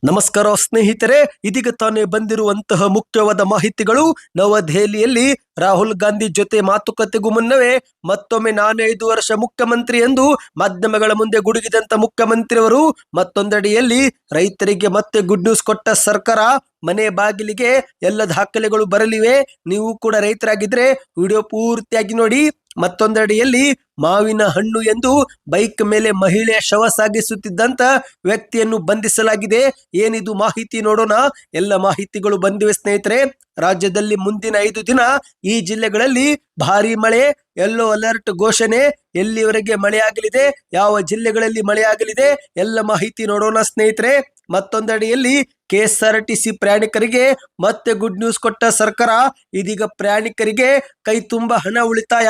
ನಮಸ್ಕಾರ ಸ್ನೇಹಿತರೆ, ಇದೀಗ ತಾನೇ ಬಂದಿರುವಂತಹ ಮುಖ್ಯವಾದ ಮಾಹಿತಿಗಳು. ನವದೆಹಲಿಯಲ್ಲಿ ರಾಹುಲ್ ಗಾಂಧಿ ಜೊತೆ ಮಾತುಕತೆಗೂ ಮುನ್ನವೇ ಮತ್ತೊಮ್ಮೆ ನಾನೇ 5 ವರ್ಷ ಮುಖ್ಯಮಂತ್ರಿ ಎಂದು ಮಾಧ್ಯಮಗಳ ಮುಂದೆ ಗುಡುಗಿದಂತ ಮುಖ್ಯಮಂತ್ರಿಯವರು ಮತ್ತೊಂದೆಡೆಯಲ್ಲಿ ರೈತರಿಗೆ ಮತ್ತೆ ಗುಡ್ ನ್ಯೂಸ್ ಕೊಟ್ಟ ಸರ್ಕಾರ. ಮನೆ ಬಾಗಿಲಿಗೆ ಎಲ್ಲ ದಾಖಲೆಗಳು ಬರಲಿವೆ. ನೀವು ಕೂಡ ರೈತರಾಗಿದ್ರೆ ವಿಡಿಯೋ ಪೂರ್ತಿಯಾಗಿ ನೋಡಿ. ಮತ್ತೊಂದೆಡೆಯಲ್ಲಿ ಮಾವಿನ ಹಣ್ಣು ಎಂದು ಬೈಕ್ ಮೇಲೆ ಮಹಿಳೆಯ ಶವ ಸಾಗಿಸುತ್ತಿದ್ದಂತ ವ್ಯಕ್ತಿಯನ್ನು ಬಂಧಿಸಲಾಗಿದೆ. ಏನಿದು ಮಾಹಿತಿ ನೋಡೋಣ. ಎಲ್ಲ ಮಾಹಿತಿಗಳು ಬಂದಿವೆ ಸ್ನೇಹಿತರೆ. ರಾಜ್ಯದಲ್ಲಿ ಮುಂದಿನ 5 ದಿನ ಈ ಜಿಲ್ಲೆಗಳಲ್ಲಿ ಭಾರಿ ಮಳೆ, ಯೆಲ್ಲೋ ಅಲರ್ಟ್ ಘೋಷಣೆ. ಎಲ್ಲಿವರೆಗೆ ಮಳೆಯಾಗಲಿದೆ, ಯಾವ ಜಿಲ್ಲೆಗಳಲ್ಲಿ ಮಳೆಯಾಗಲಿದೆ, ಎಲ್ಲ ಮಾಹಿತಿ ನೋಡೋಣ ಸ್ನೇಹಿತರೆ. ಮತ್ತೊಂದೆಡೆಯಲ್ಲಿ KSRTC ಪ್ರಯಾಣಿಕರಿಗೆ ಮತ್ತೆ ಗುಡ್ ನ್ಯೂಸ್ ಕೊಟ್ಟ ಸರ್ಕಾರ. ಇದೀಗ ಪ್ರಯಾಣಿಕರಿಗೆ ಕೈ ತುಂಬಾ ಹಣ ಉಳಿತಾಯ.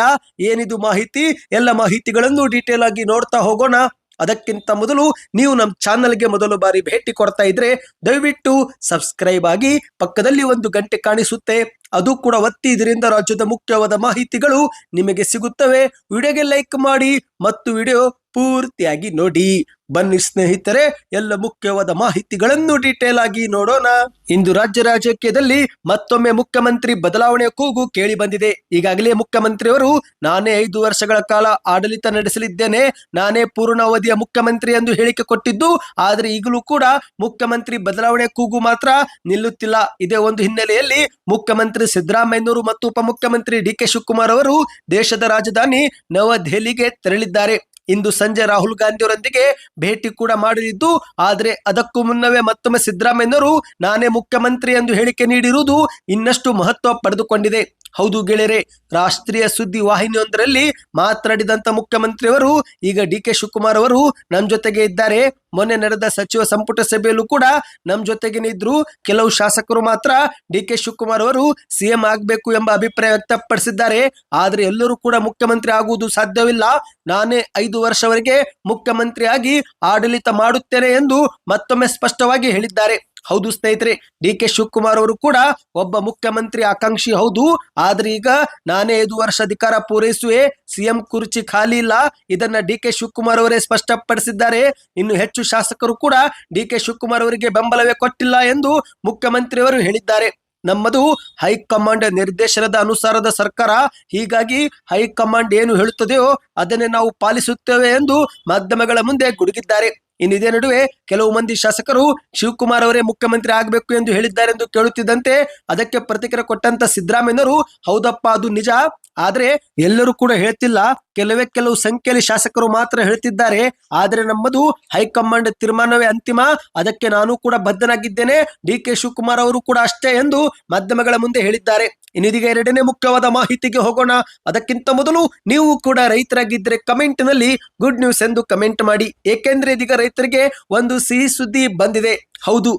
ಏನಿದು ಮಾಹಿತಿ, ಎಲ್ಲ ಮಾಹಿತಿಗಳನ್ನು ಡೀಟೇಲ್ ಆಗಿ ನೋಡ್ತಾ ಹೋಗೋಣ. ಅದಕ್ಕಿಂತ ಮೊದಲು ನೀವು ನಮ್ಮ ಚಾನಲ್ಗೆ ಮೊದಲು ಬಾರಿ ಭೇಟಿ ಕೊಡ್ತಾ ಇದ್ರೆ ದಯವಿಟ್ಟು ಸಬ್ಸ್ಕ್ರೈಬ್ ಆಗಿ, ಪಕ್ಕದಲ್ಲಿ ಒಂದು ಗಂಟೆ ಕಾಣಿಸುತ್ತೆ, ಅದು ಕೂಡ ಒತ್ತಿ. ಇದರಿಂದ ರಾಜ್ಯದ ಮುಖ್ಯವಾದ ಮಾಹಿತಿಗಳು ನಿಮಗೆ ಸಿಗುತ್ತವೆ. ವಿಡಿಯೋಗೆ ಲೈಕ್ ಮಾಡಿ ಮತ್ತು ವಿಡಿಯೋ ಪೂರ್ತಿಯಾಗಿ ನೋಡಿ. ಬನ್ನಿ ಸ್ನೇಹಿತರೆ, ಎಲ್ಲ ಮುಖ್ಯವಾದ ಮಾಹಿತಿಗಳನ್ನು ಡೀಟೇಲ್ ಆಗಿ ನೋಡೋಣ. ಇಂದು ರಾಜ್ಯ ರಾಜಕೀಯದಲ್ಲಿ ಮತ್ತೊಮ್ಮೆ ಮುಖ್ಯಮಂತ್ರಿ ಬದಲಾವಣೆಯ ಕೂಗು ಕೇಳಿ ಬಂದಿದೆ. ಈಗಾಗಲೇ ಮುಖ್ಯಮಂತ್ರಿಯವರು ನಾನೇ 5 ವರ್ಷಗಳ ಕಾಲ ಆಡಳಿತ ನಡೆಸಲಿದ್ದೇನೆ, ನಾನೇ ಪೂರ್ಣಾವಧಿಯ ಮುಖ್ಯಮಂತ್ರಿ ಎಂದು ಹೇಳಿಕೆ ಕೊಟ್ಟಿದ್ದು, ಆದರೆ ಈಗಲೂ ಕೂಡ ಮುಖ್ಯಮಂತ್ರಿ ಬದಲಾವಣೆ ಕೂಗು ಮಾತ್ರ ನಿಲ್ಲುತ್ತಿಲ್ಲ. ಇದೇ ಒಂದು ಹಿನ್ನೆಲೆಯಲ್ಲಿ ಮುಖ್ಯಮಂತ್ರಿ ಸಿದ್ದರಾಮಯ್ಯನವರು ಮತ್ತು ಉಪಮುಖ್ಯಮಂತ್ರಿ DK ಶಿವಕುಮಾರ್ ಅವರು ದೇಶದ ರಾಜಧಾನಿ ನವದೆಹಲಿಗೆ ತೆರಳಿದ್ದಾರೆ. ಇಂದು ಸಂಜೆ ರಾಹುಲ್ ಗಾಂಧಿಯವರೊಂದಿಗೆ ಭೇಟಿ ಕೂಡ ಮಾಡಲಿದ್ದು, ಆದರೆ ಅದಕ್ಕೂ ಮುನ್ನವೇ ಮತ್ತೊಮ್ಮೆ ಸಿದ್ದರಾಮಯ್ಯನವರು ನಾನೇ ಮುಖ್ಯಮಂತ್ರಿ ಎಂದು ಹೇಳಿಕೆ ನೀಡಿರುವುದು ಇನ್ನಷ್ಟು ಮಹತ್ವ ಪಡೆದುಕೊಂಡಿದೆ. ಹೌದು ಗೆಳೆಯರೆ, ರಾಷ್ಟ್ರೀಯ ಸುದ್ದಿ ವಾಹಿನಿಯೊಂದರಲ್ಲಿ ಮಾತನಾಡಿದಂತ ಮುಖ್ಯಮಂತ್ರಿಯವರು ಈಗ DK ಶಿವಕುಮಾರ್ ಅವರು ನಮ್ಮ ಜೊತೆಗೆ ಇದ್ದಾರೆ. ಮೊನ್ನೆ ನಡೆದ ಸಚಿವ ಸಂಪುಟ ಸಭೆಯಲ್ಲೂ ಕೂಡ ನಮ್ಮ ಜೊತೆಗೆ ಇದ್ರು. ಕೆಲವು ಶಾಸಕರು ಮಾತ್ರ DK ಶಿವಕುಮಾರ್ ಅವರು CM ಆಗಬೇಕು ಎಂಬ ಅಭಿಪ್ರಾಯ ವ್ಯಕ್ತಪಡಿಸಿದ್ದಾರೆ. ಆದರೆ ಎಲ್ಲರೂ ಕೂಡ ಮುಖ್ಯಮಂತ್ರಿ ಆಗುವುದು ಸಾಧ್ಯವಿಲ್ಲ. ನಾನೇ 5 ವರ್ಷವರೆಗೆ ಮುಖ್ಯಮಂತ್ರಿ ಆಗಿ ಆಡಳಿತ ಮಾಡುತ್ತೇನೆ ಎಂದು ಮತ್ತೊಮ್ಮೆ ಸ್ಪಷ್ಟವಾಗಿ ಹೇಳಿದ್ದಾರೆ. ಹೌದು ಸ್ನೇಹಿತರೆ, DK ಶಿವಕುಮಾರ್ ಅವರು ಕೂಡ ಒಬ್ಬ ಮುಖ್ಯಮಂತ್ರಿ ಆಕಾಂಕ್ಷಿ ಹೌದು. ಆದ್ರೆ ಈಗ ನಾನೇ 5 ವರ್ಷ ಅಧಿಕಾರ ಪೂರೈಸುವೆ, CM ಕುರ್ಚಿ ಖಾಲಿ ಇಲ್ಲ, ಇದನ್ನ DK ಶಿವಕುಮಾರ್ ಅವರೇ ಸ್ಪಷ್ಟಪಡಿಸಿದ್ದಾರೆ. ಇನ್ನು ಹೆಚ್ಚು ಶಾಸಕರು ಕೂಡ DK ಶಿವಕುಮಾರ್ ಅವರಿಗೆ ಬೆಂಬಲವೇ ಕೊಟ್ಟಿಲ್ಲ ಎಂದು ಮುಖ್ಯಮಂತ್ರಿಯವರು ಹೇಳಿದ್ದಾರೆ. ನಮ್ಮದು ಹೈಕಮಾಂಡ್ ನಿರ್ದೇಶನದ ಅನುಸಾರದ ಸರ್ಕಾರ, ಹೀಗಾಗಿ ಹೈಕಮಾಂಡ್ ಏನು ಹೇಳುತ್ತದೆಯೋ ಅದನ್ನೇ ನಾವು ಪಾಲಿಸುತ್ತೇವೆ ಎಂದು ಮಾಧ್ಯಮಗಳ ಮುಂದೆ ಗುಡುಗಿದ್ದಾರೆ. ಇನ್ನಿದೇ ನಡುವೆ ಕೆಲವು ಮಂದಿ ಶಾಸಕರು ಶಿವಕುಮಾರ್ ಅವರೇ ಮುಖ್ಯಮಂತ್ರಿ ಆಗಬೇಕು ಎಂದು ಹೇಳಿದ್ದಾರೆ ಎಂದು ಕೇಳುತ್ತಿದ್ದಂತೆ ಅದಕ್ಕೆ ಪ್ರತಿಕ್ರಿಯೆ ಕೊಟ್ಟಂತ ಸಿದ್ದರಾಮಯ್ಯನವರು, ಹೌದಪ್ಪ ಅದು ನಿಜ, ಆದ್ರೆ ಎಲ್ಲರೂ ಕೂಡ ಹೇಳ್ತಿಲ್ಲ, ಕೆಲವು ಸಂಖ್ಯೆಯಲ್ಲಿ ಶಾಸಕರು ಮಾತ್ರ ಹೇಳ್ತಿದ್ದಾರೆ. ಆದ್ರೆ ನಮ್ಮದು ಹೈಕಮಾಂಡ್ ತೀರ್ಮಾನವೇ ಅಂತಿಮ, ಅದಕ್ಕೆ ನಾನು ಕೂಡ ಬದ್ಧನಾಗಿದ್ದೇನೆ, DK ಶಿವಕುಮಾರ್ ಅವರು ಕೂಡ ಅಷ್ಟೇ ಎಂದು ಮಾಧ್ಯಮಗಳ ಮುಂದೆ ಹೇಳಿದ್ದಾರೆ. ಇನ್ನಿದೀಗ 2ನೇ ಮುಖ್ಯವಾದ ಮಾಹಿತಿಗೆ ಹೋಗೋಣ. ಅದಕ್ಕಿಂತ ಮೊದಲು ನೀವು ಕೂಡ ರೈತರಾಗಿದ್ದರೆ ಕಮೆಂಟ್ ನಲ್ಲಿ ಗುಡ್ ನ್ಯೂಸ್ ಎಂದು ಕಮೆಂಟ್ ಮಾಡಿ. ಏಕೆಂದ್ರೆ ಇದೀಗ ರೈತರಿಗೆ ಒಂದು ಸಿಹಿ ಸುದ್ದಿ ಬಂದಿದೆ. ಹೌದು,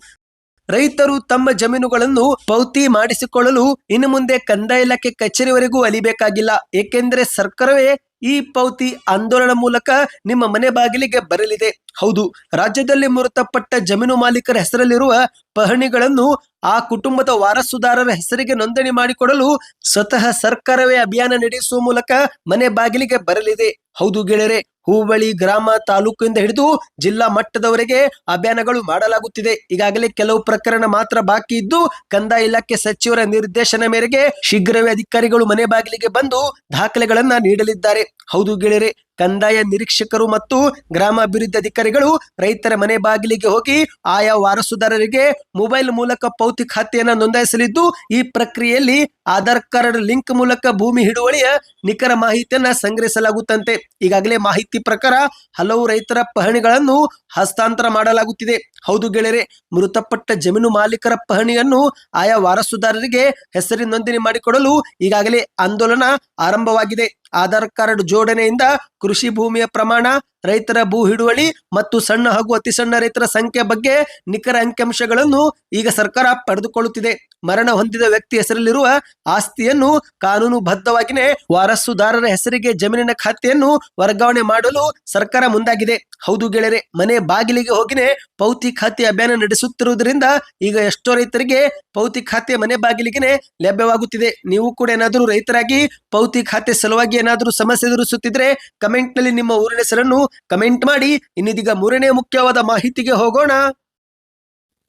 ರೈತರು ತಮ್ಮ ಜಮೀನುಗಳನ್ನು ಪೌತಿ ಮಾಡಿಸಿಕೊಳ್ಳಲು ಇನ್ನು ಮುಂದೆ ಕಂದಾಯ ಇಲಾಖೆ ಕಚೇರಿವರೆಗೂ ಅಲಿಬೇಕಾಗಿಲ್ಲ. ಏಕೆಂದ್ರೆ ಸರ್ಕಾರವೇ ಈ ಪೌತಿ ಆಂದೋಲನ ಮೂಲಕ ನಿಮ್ಮ ಮನೆ ಬಾಗಿಲಿಗೆ ಬರಲಿದೆ. ಹೌದು, ರಾಜ್ಯದಲ್ಲಿ ಮೃತಪಟ್ಟ ಜಮೀನು ಮಾಲೀಕರ ಹೆಸರಲ್ಲಿರುವ ಪಹಣಿಗಳನ್ನು ಆ ಕುಟುಂಬದ ವಾರಸುದಾರರ ಹೆಸರಿಗೆ ನೋಂದಣಿ ಮಾಡಿಕೊಡಲು ಸ್ವತಃ ಸರ್ಕಾರವೇ ಅಭಿಯಾನ ನಡೆಸುವ ಮೂಲಕ ಮನೆ ಬಾಗಿಲಿಗೆ ಬರಲಿದೆ. ಹೌದು ಗೆಳೆಯರೆ, ಹುಬ್ಬಳ್ಳಿ ಗ್ರಾಮ ತಾಲೂಕಿನಿಂದ ಹಿಡಿದು ಜಿಲ್ಲಾ ಮಟ್ಟದವರೆಗೆ ಅಭಿಯಾನಗಳು ಮಾಡಲಾಗುತ್ತಿದೆ. ಈಗಾಗಲೇ ಕೆಲವು ಪ್ರಕರಣ ಮಾತ್ರ ಬಾಕಿ ಇದ್ದು ಕಂದಾಯ ಇಲಾಖೆ ಸಚಿವರ ನಿರ್ದೇಶನ ಮೇರೆಗೆ ಶೀಘ್ರವೇ ಅಧಿಕಾರಿಗಳು ಮನೆ ಬಾಗಿಲಿಗೆ ಬಂದು ದಾಖಲೆಗಳನ್ನ ನೀಡಲಿದ್ದಾರೆ. ಹೌದು ಗೆಳೆಯರೆ, ಕಂದಾಯ ನಿರೀಕ್ಷಕರು ಮತ್ತು ಗ್ರಾಮಾಭಿವೃದ್ಧಿ ಅಧಿಕಾರಿಗಳು ರೈತರ ಮನೆ ಬಾಗಿಲಿಗೆ ಹೋಗಿ ಆಯಾ ವಾರಸುದಾರರಿಗೆ ಮೊಬೈಲ್ ಮೂಲಕ ಪೌತಿ ಖಾತೆಯನ್ನ ನೋಂದಾಯಿಸಲಿದ್ದು, ಈ ಪ್ರಕ್ರಿಯೆಯಲ್ಲಿ ಆಧಾರ್ ಕಾರ್ಡ್ ಲಿಂಕ್ ಮೂಲಕ ಭೂಮಿ ಹಿಡುವಳಿಯ ನಿಖರ ಮಾಹಿತಿಯನ್ನ ಸಂಗ್ರಹಿಸಲಾಗುತ್ತಂತೆ. ಈಗಾಗಲೇ ಮಾಹಿತಿ ಪ್ರಕಾರ ಹಲವು ರೈತರ ಪಹಣಿಗಳನ್ನು ಹಸ್ತಾಂತರ ಮಾಡಲಾಗುತ್ತಿದೆ. ಹೌದು ಗೆಳೆಯರೆ, ಮೃತಪಟ್ಟ ಜಮೀನು ಮಾಲೀಕರ ಪಹಣಿಯನ್ನು ಆಯಾ ವಾರಸುದಾರರಿಗೆ ಹೆಸರಿನ ನೋಂದಣಿ ಮಾಡಿಕೊಡಲು ಈಗಾಗಲೇ ಆಂದೋಲನ ಆರಂಭವಾಗಿದೆ. ಆಧಾರ್ ಕಾರ್ಡ್ ಜೋಡಣೆಯಿಂದ ಕೃಷಿ ಭೂಮಿಯ ಪ್ರಮಾಣ, ರೈತರ ಭೂ ಹಿಡುವಳಿ ಮತ್ತು ಸಣ್ಣ ಹಾಗೂ ಅತಿ ಸಣ್ಣ ರೈತರ ಸಂಖ್ಯೆ ಬಗ್ಗೆ ನಿಖರ ಅಂಕಿಅಂಶಗಳನ್ನು ಈಗ ಸರ್ಕಾರ ಪಡೆದುಕೊಳ್ಳುತ್ತಿದೆ. ಮರಣ ಹೊಂದಿದ ವ್ಯಕ್ತಿ ಹೆಸರಲ್ಲಿರುವ ಆಸ್ತಿಯನ್ನು ಕಾನೂನುಬದ್ಧವಾಗಿಯೇ ವಾರಸುದಾರರ ಹೆಸರಿಗೆ ಜಮೀನಿನ ಖಾತೆಯನ್ನು ವರ್ಗಾವಣೆ ಮಾಡಲು ಸರ್ಕಾರ ಮುಂದಾಗಿದೆ. ಹೌದು ಗೆಳೆಯರೆ, ಮನೆ ಬಾಗಿಲಿಗೆ ಹೋಗಿನೇ ಪೌತಿ ಖಾತೆ ಅಭಿಯಾನ ನಡೆಸುತ್ತಿರುವುದರಿಂದ ಈಗ ಎಷ್ಟೋ ರೈತರಿಗೆ ಪೌತಿ ಖಾತೆ ಮನೆ ಬಾಗಿಲಿಗೆ ಲಭ್ಯವಾಗುತ್ತಿದೆ. ನೀವು ಕೂಡ ಏನಾದರೂ ರೈತರಾಗಿ ಪೌತಿ ಖಾತೆ ಸಲುವಾಗಿ ಏನಾದರೂ ಸಮಸ್ಯೆ ಎದುರಿಸುತ್ತಿದ್ರೆ ಕಮೆಂಟ್ ನಲ್ಲಿ ನಿಮ್ಮ ಊರಿನ ಹೆಸರನ್ನು ಕಮೆಂಟ್ ಮಾಡಿ. ಇನ್ನಿದೀಗ 3ನೇ ಮುಖ್ಯವಾದ ಮಾಹಿತಿಗೆ ಹೋಗೋಣ.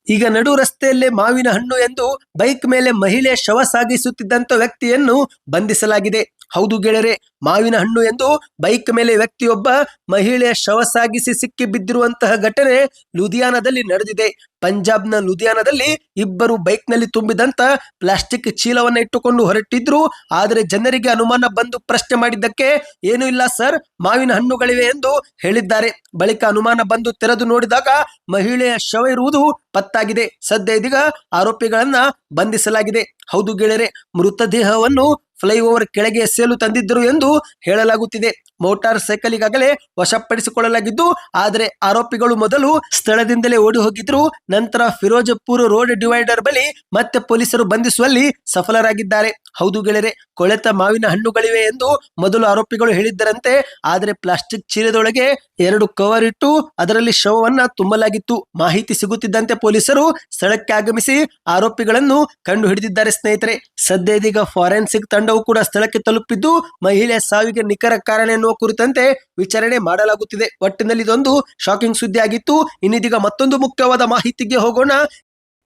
ಈಗ ನಡು ರಸ್ತೆಯಲ್ಲೇ ಮಾವಿನ ಹಣ್ಣು ಎಂದು ಬೈಕ್ ಮೇಲೆ ಮಹಿಳೆ ಶವ ಸಾಗಿಸುತ್ತಿದ್ದಂತ ವ್ಯಕ್ತಿಯನ್ನು ಬಂಧಿಸಲಾಗಿದೆ. ಹೌದು ಗೆಳೆಯರೆ, ಮಾವಿನ ಹಣ್ಣು ಎಂದು ಬೈಕ್ ಮೇಲೆ ವ್ಯಕ್ತಿಯೊಬ್ಬ ಮಹಿಳೆಯ ಶವ ಸಾಗಿಸಿ ಸಿಕ್ಕಿ ಬಿದ್ದಿರುವಂತಹ ಘಟನೆ ಲುಧಿಯಾನದಲ್ಲಿ ನಡೆದಿದೆ. ಪಂಜಾಬ್ನ ಲುಧಿಯಾನದಲ್ಲಿ ಇಬ್ಬರು ಬೈಕ್ನಲ್ಲಿ ತುಂಬಿದಂತ ಪ್ಲಾಸ್ಟಿಕ್ ಚೀಲವನ್ನ ಇಟ್ಟುಕೊಂಡು ಹೊರಟಿದ್ರು. ಆದರೆ ಜನರಿಗೆ ಅನುಮಾನ ಬಂದು ಪ್ರಶ್ನೆ ಮಾಡಿದ್ದಕ್ಕೆ ಏನೂ ಇಲ್ಲ ಸರ್, ಮಾವಿನ ಹಣ್ಣುಗಳಿವೆ ಎಂದು ಹೇಳಿದ್ದಾರೆ. ಬಳಿಕ ಅನುಮಾನ ಬಂದು ತೆರೆದು ನೋಡಿದಾಗ ಮಹಿಳೆಯ ಶವ ಇರುವುದು ಪತ್ತಾಗಿದೆ. ಸದ್ಯ ಇದೀಗ ಆರೋಪಿಗಳನ್ನ ಬಂಧಿಸಲಾಗಿದೆ. ಹೌದು ಗೆಳೆಯರೆ, ಮೃತದೇಹವನ್ನು ಫ್ಲೈಓವರ್ ಕೆಳಗೆ ಎಸೆಯಲು ತಂದಿದ್ದರು ಎಂದು ಹೇಳಲಾಗುತ್ತಿದೆ. ಮೋಟಾರ್ ಸೈಕಲ್ ಈಗಾಗಲೇ ವಶಪಡಿಸಿಕೊಳ್ಳಲಾಗಿದ್ದು, ಆದರೆ ಆರೋಪಿಗಳು ಮೊದಲು ಸ್ಥಳದಿಂದಲೇ ಓಡಿ ಹೋಗಿದ್ರು. ನಂತರ ಫಿರೋಜಪುರ ರೋಡ್ ಡಿವೈಡರ್ ಬಳಿ ಮತ್ತೆ ಪೊಲೀಸರು ಬಂಧಿಸುವಲ್ಲಿ ಸಫಲರಾಗಿದ್ದಾರೆ. ಹೌದು ಗೆಳೆಯರೆ, ಕೊಳೆತ ಮಾವಿನ ಹಣ್ಣುಗಳಿವೆ ಎಂದು ಮೊದಲು ಆರೋಪಿಗಳು ಹೇಳಿದ್ದರಂತೆ. ಆದರೆ ಪ್ಲಾಸ್ಟಿಕ್ ಚೀಲದೊಳಗೆ 2 ಕವರ್ ಇಟ್ಟು ಅದರಲ್ಲಿ ಶವವನ್ನ ತುಂಬಲಾಗಿತ್ತು. ಮಾಹಿತಿ ಸಿಗುತ್ತಿದ್ದಂತೆ ಪೊಲೀಸರು ಸ್ಥಳಕ್ಕೆ ಆಗಮಿಸಿ ಆರೋಪಿಗಳನ್ನು ಕಂಡು ಹಿಡಿದಿದ್ದಾರೆ ಸ್ನೇಹಿತರೆ. ಸದ್ಯ ಇದೀಗ ಫಾರೆನ್ಸಿಕ್ ತಂಡವು ಕೂಡ ಸ್ಥಳಕ್ಕೆ ತಲುಪಿದ್ದು ಮಹಿಳೆಯ ಸಾವಿಗೆ ನಿಖರ ಕಾರಣ ಎನ್ನುವ ಕುರಿತಂತೆ ವಿಚಾರಣೆ ಮಾಡಲಾಗುತ್ತಿದೆ. ಒಟ್ಟಿನಲ್ಲಿ ಇದೊಂದು ಶಾಕಿಂಗ್ ಸುದ್ದಿ ಆಗಿತ್ತು. ಇನ್ನಿದೀಗ ಮತ್ತೊಂದು ಮುಖ್ಯವಾದ ಮಾಹಿತಿಗೆ ಹೋಗೋಣ.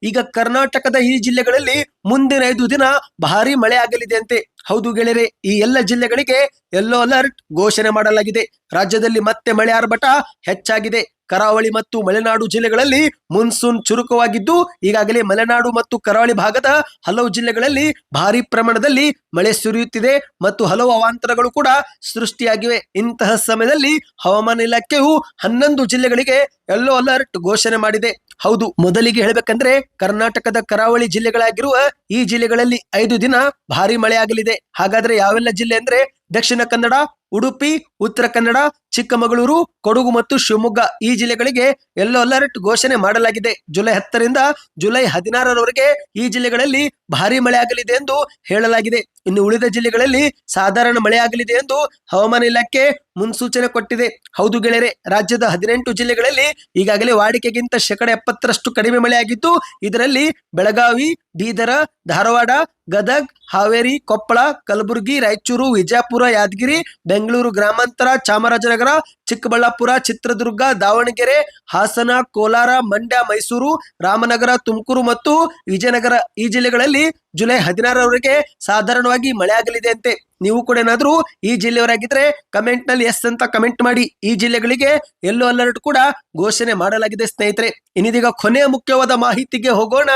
ಈಗ ಕರ್ನಾಟಕದ ಈ ಜಿಲ್ಲೆಗಳಲ್ಲಿ ಮುಂದಿನ 5 ದಿನ ಭಾರಿ ಮಳೆ ಆಗಲಿದೆ ಅಂತೆ. ಹೌದು ಗೆಳೆಯರೆ, ಈ ಎಲ್ಲ ಜಿಲ್ಲೆಗಳಿಗೆ ಯೆಲ್ಲೋ ಅಲರ್ಟ್ ಘೋಷಣೆ ಮಾಡಲಾಗಿದೆ. ರಾಜ್ಯದಲ್ಲಿ ಮತ್ತೆ ಮಳೆ ಆರ್ಭಟ ಹೆಚ್ಚಾಗಿದೆ. ಕರಾವಳಿ ಮತ್ತು ಮಲೆನಾಡು ಜಿಲ್ಲೆಗಳಲ್ಲಿ ಮುನ್ಸೂನ್ ಚುರುಕವಾಗಿದ್ದು, ಈಗಾಗಲೇ ಮಲೆನಾಡು ಮತ್ತು ಕರಾವಳಿ ಭಾಗದ ಹಲವು ಜಿಲ್ಲೆಗಳಲ್ಲಿ ಭಾರಿ ಪ್ರಮಾಣದಲ್ಲಿ ಮಳೆ ಸುರಿಯುತ್ತಿದೆ ಮತ್ತು ಹಲವು ಅವಾಂತರಗಳು ಕೂಡ ಸೃಷ್ಟಿಯಾಗಿವೆ. ಇಂತಹ ಸಮಯದಲ್ಲಿ ಹವಾಮಾನ ಇಲಾಖೆಯು 11 ಜಿಲ್ಲೆಗಳಿಗೆ ಯೆಲ್ಲೋ ಅಲರ್ಟ್ ಘೋಷಣೆ ಮಾಡಿದೆ. ಹೌದು, ಮೊದಲಿಗೆ ಹೇಳಬೇಕಂದ್ರೆ ಕರ್ನಾಟಕದ ಕರಾವಳಿ ಜಿಲ್ಲೆಗಳಾಗಿರುವ ಈ ಜಿಲ್ಲೆಗಳಲ್ಲಿ 5 ದಿನ ಭಾರಿ ಮಳೆ ಆಗಲಿದೆ. ಹಾಗಾದ್ರೆ ಯಾವೆಲ್ಲ ಜಿಲ್ಲೆ ಅಂದ್ರೆ ದಕ್ಷಿಣ ಕನ್ನಡ, ಉಡುಪಿ, ಉತ್ತರ ಕನ್ನಡ, ಚಿಕ್ಕಮಗಳೂರು, ಕೊಡಗು ಮತ್ತು ಶಿವಮೊಗ್ಗ ಈ ಜಿಲ್ಲೆಗಳಿಗೆ ಯೆಲ್ಲೋ ಅಲರ್ಟ್ ಘೋಷಣೆ ಮಾಡಲಾಗಿದೆ. ಜುಲೈ 10 ರಿಂದ ಜುಲೈ 16ರವರೆಗೆ ಈ ಜಿಲ್ಲೆಗಳಲ್ಲಿ ಭಾರಿ ಮಳೆ ಆಗಲಿದೆ ಎಂದು ಹೇಳಲಾಗಿದೆ. ಇನ್ನು ಉಳಿದ ಜಿಲ್ಲೆಗಳಲ್ಲಿ ಸಾಧಾರಣ ಮಳೆ ಆಗಲಿದೆ ಎಂದು ಹವಾಮಾನ ಇಲಾಖೆ ಮುನ್ಸೂಚನೆ ಕೊಟ್ಟಿದೆ. ಹೌದು ಗೆಳೆಯರೆ, ರಾಜ್ಯದ 18 ಜಿಲ್ಲೆಗಳಲ್ಲಿ ಈಗಾಗಲೇ ವಾಡಿಕೆಗಿಂತ 70% ಕಡಿಮೆ ಮಳೆ ಆಗಿದ್ದು, ಇದರಲ್ಲಿ ಬೆಳಗಾವಿ, ಬೀದರ, ಧಾರವಾಡ, ಗದಗ್, ಹಾವೇರಿ, ಕೊಪ್ಪಳ, ಕಲಬುರಗಿ, ರಾಯಚೂರು, ವಿಜಯಪುರ, ಯಾದಗಿರಿ, ಬೆಂಗಳೂರು ಗ್ರಾಮಾಂತರ, ಚಾಮರಾಜನಗರ, ಚಿಕ್ಕಬಳ್ಳಾಪುರ, ಚಿತ್ರದುರ್ಗ, ದಾವಣಗೆರೆ, ಹಾಸನ, ಕೋಲಾರ, ಮಂಡ್ಯ, ಮೈಸೂರು, ರಾಮನಗರ, ತುಮಕೂರು ಮತ್ತು ವಿಜಯನಗರ ಈ ಜಿಲ್ಲೆಗಳಲ್ಲಿ ಜುಲೈ 16ರವರೆಗೆ ಸಾಧಾರಣವಾಗಿ ಮಳೆ ಆಗಲಿದೆ ಅಂತೆ. ನೀವು ಕೂಡ ಏನಾದ್ರೂ ಈ ಜಿಲ್ಲೆಯವರಾಗಿದ್ರೆ ಕಮೆಂಟ್ ನಲ್ಲಿ ಎಸ್ ಅಂತ ಕಮೆಂಟ್ ಮಾಡಿ. ಈ ಜಿಲ್ಲೆಗಳಿಗೆ ಯೆಲ್ಲೋ ಅಲರ್ಟ್ ಕೂಡ ಘೋಷಣೆ ಮಾಡಲಾಗಿದೆ ಸ್ನೇಹಿತರೆ. ಇನ್ನಿದೀಗ ಕೊನೆಯ ಮುಖ್ಯವಾದ ಮಾಹಿತಿಗೆ ಹೋಗೋಣ.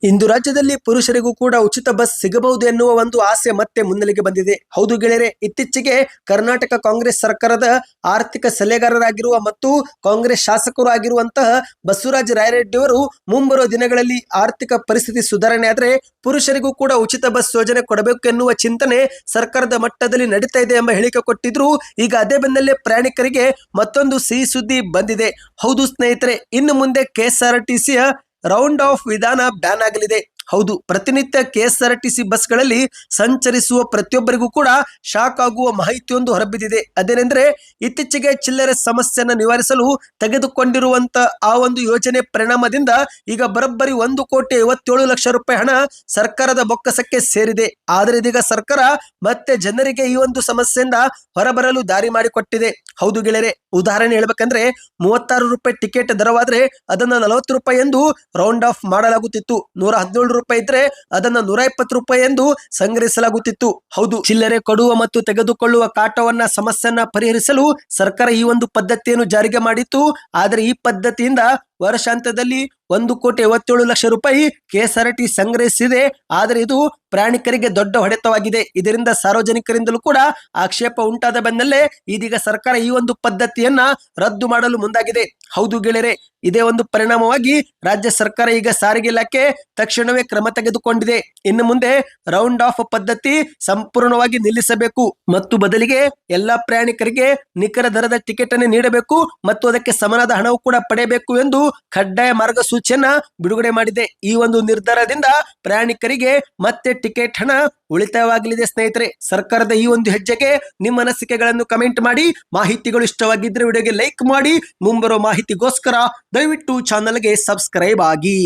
ಇಂದು ರಾಜ್ಯದಲ್ಲಿ ಪುರುಷರಿಗೂ ಕೂಡ ಉಚಿತ ಬಸ್ ಸಿಗಬಹುದು ಎನ್ನುವ ಒಂದು ಆಸೆ ಮತ್ತೆ ಮುನ್ನೆಲೆಗೆ ಬಂದಿದೆ. ಹೌದು ಗೆಳೆಯರೆ, ಇತ್ತೀಚೆಗೆ ಕರ್ನಾಟಕ ಕಾಂಗ್ರೆಸ್ ಸರ್ಕಾರದ ಆರ್ಥಿಕ ಸಲಹೆಗಾರರಾಗಿರುವ ಮತ್ತು ಕಾಂಗ್ರೆಸ್ ಶಾಸಕರು ಆಗಿರುವಂತಹ ಬಸವರಾಜ ರಾಯರೆಡ್ಡಿ ಅವರು ಮುಂಬರುವ ದಿನಗಳಲ್ಲಿ ಆರ್ಥಿಕ ಪರಿಸ್ಥಿತಿ ಸುಧಾರಣೆ ಆದರೆ ಪುರುಷರಿಗೂ ಕೂಡ ಉಚಿತ ಬಸ್ ಯೋಜನೆ ಕೊಡಬೇಕು ಎನ್ನುವ ಚಿಂತನೆ ಸರ್ಕಾರದ ಮಟ್ಟದಲ್ಲಿ ನಡೀತಾ ಇದೆ ಎಂಬ ಹೇಳಿಕೆ ಕೊಟ್ಟಿದ್ರು. ಈಗ ಅದೇ ಬೆನ್ನಲ್ಲೇ ಪ್ರಯಾಣಿಕರಿಗೆ ಮತ್ತೊಂದು ಸಿಹಿ ಸುದ್ದಿ ಬಂದಿದೆ. ಹೌದು ಸ್ನೇಹಿತರೆ, ಇನ್ನು ಮುಂದೆ KSRTCಯ ರೌಂಡ್ ಆಫ್ ವಿಧಾನ ಬ್ಯಾನ್ ಆಗಲಿದೆ. ಹೌದು, ಪ್ರತಿನಿತ್ಯ KSRTC ಬಸ್ಗಳಲ್ಲಿ ಸಂಚರಿಸುವ ಪ್ರತಿಯೊಬ್ಬರಿಗೂ ಕೂಡ ಶಾಕ್ ಆಗುವ ಮಾಹಿತಿಯೊಂದು ಹೊರಬಿದ್ದಿದೆ. ಅದೇನೆಂದ್ರೆ, ಇತ್ತೀಚೆಗೆ ಚಿಲ್ಲರೆ ಸಮಸ್ಯೆಯನ್ನು ನಿವಾರಿಸಲು ತೆಗೆದುಕೊಂಡಿರುವಂತ ಆ ಒಂದು ಯೋಜನೆ ಪರಿಣಾಮದಿಂದ ಈಗ ಬರೋಬ್ಬರಿ 1,57,00,000 ರೂಪಾಯಿ ಹಣ ಸರ್ಕಾರದ ಬೊಕ್ಕಸಕ್ಕೆ ಸೇರಿದೆ. ಆದರೆ ಇದೀಗ ಸರ್ಕಾರ ಮತ್ತೆ ಜನರಿಗೆ ಈ ಒಂದು ಸಮಸ್ಯೆಯಿಂದ ಹೊರಬರಲು ದಾರಿ ಮಾಡಿಕೊಟ್ಟಿದೆ. ಹೌದು ಗೆಳೆಯರೆ, ಉದಾಹರಣೆ ಹೇಳ್ಬೇಕಂದ್ರೆ 36 ರೂಪಾಯಿ ಟಿಕೆಟ್ ದರವಾದ್ರೆ ಅದನ್ನ 40 ರೂಪಾಯಿ ಎಂದು ರೌಂಡ್ ಆಫ್ ಮಾಡಲಾಗುತ್ತಿತ್ತು. 117 ರೂಪಾಯಿ ಇದ್ರೆ ಅದನ್ನ 120 ರೂಪಾಯಿ ಎಂದು ಸಂಗ್ರಹಿಸಲಾಗುತ್ತಿತ್ತು. ಹೌದು, ಚಿಲ್ಲರೆ ಕೊಡುವ ಮತ್ತು ತೆಗೆದುಕೊಳ್ಳುವ ಕಾಟವನ್ನ ಸಮಸ್ಯೆಯನ್ನ ಪರಿಹರಿಸಲು ಸರ್ಕಾರ ಈ ಒಂದು ಪದ್ಧತಿಯನ್ನು ಜಾರಿಗೆ ಮಾಡಿತ್ತು. ಆದರೆ ಈ ಪದ್ಧತಿಯಿಂದ ವರ್ಷಾಂತ್ಯದಲ್ಲಿ 1,57,00,000 ರೂಪಾಯಿ KSRTC ಸಂಗ್ರಹಿಸಿದೆ. ಆದರೆ ಇದು ಪ್ರಯಾಣಿಕರಿಗೆ ದೊಡ್ಡ ಹೊಡೆತವಾಗಿದೆ. ಇದರಿಂದ ಸಾರ್ವಜನಿಕರಿಂದಲೂ ಕೂಡ ಆಕ್ಷೇಪ ಉಂಟಾದ ಬೆನ್ನಲ್ಲೇ ಇದೀಗ ಸರ್ಕಾರ ಈ ಒಂದು ಪದ್ಧತಿಯನ್ನ ರದ್ದು ಮಾಡಲು ಮುಂದಾಗಿದೆ. ಹೌದು ಗೆಳೆಯರೆ, ಇದೇ ಒಂದು ಪರಿಣಾಮವಾಗಿ ರಾಜ್ಯ ಸರ್ಕಾರ ಈಗ ಸಾರಿಗೆ ಇಲಾಖೆ ತಕ್ಷಣವೇ ಕ್ರಮ ತೆಗೆದುಕೊಂಡಿದೆ. ಇನ್ನು ಮುಂದೆ ರೌಂಡ್ ಆಫ್ ಪದ್ಧತಿ ಸಂಪೂರ್ಣವಾಗಿ ನಿಲ್ಲಿಸಬೇಕು ಮತ್ತು ಬದಲಿಗೆ ಎಲ್ಲಾ ಪ್ರಯಾಣಿಕರಿಗೆ ನಿಖರ ದರದ ಟಿಕೆಟ್ ಅನ್ನು ನೀಡಬೇಕು ಮತ್ತು ಅದಕ್ಕೆ ಸಮನಾದ ಹಣವು ಕೂಡ ಪಡೆಯಬೇಕು ಎಂದು ಕಡ್ಡಾಯ ಮಾರ್ಗಸೂಚಿಯನ್ನ ಬಿಡುಗಡೆ ಮಾಡಿದೆ. ಈ ಒಂದು ನಿರ್ಧಾರದಿಂದ ಪ್ರಯಾಣಿಕರಿಗೆ ಮತ್ತೆ ಟಿಕೆಟ್ ಹಣ ಉಳಿತಾಯವಾಗಲಿದೆ. ಸ್ನೇಹಿತರೆ, ಸರ್ಕಾರದ ಈ ಒಂದು ಹೆಜ್ಜೆಗೆ ನಿಮ್ಮ ಅನಿಸಿಕೆಗಳನ್ನು ಕಮೆಂಟ್ ಮಾಡಿ. ಮಾಹಿತಿಗಳು ಇಷ್ಟವಾಗಿದ್ದರೆ ವಿಡಿಯೋಗೆ ಲೈಕ್ ಮಾಡಿ. ಮುಂಬರುವ ಮಾಹಿತಿಗೋಸ್ಕರ ದಯವಿಟ್ಟು ಚಾನಲ್ಗೆ ಸಬ್ಸ್ಕ್ರೈಬ್ ಆಗಿ.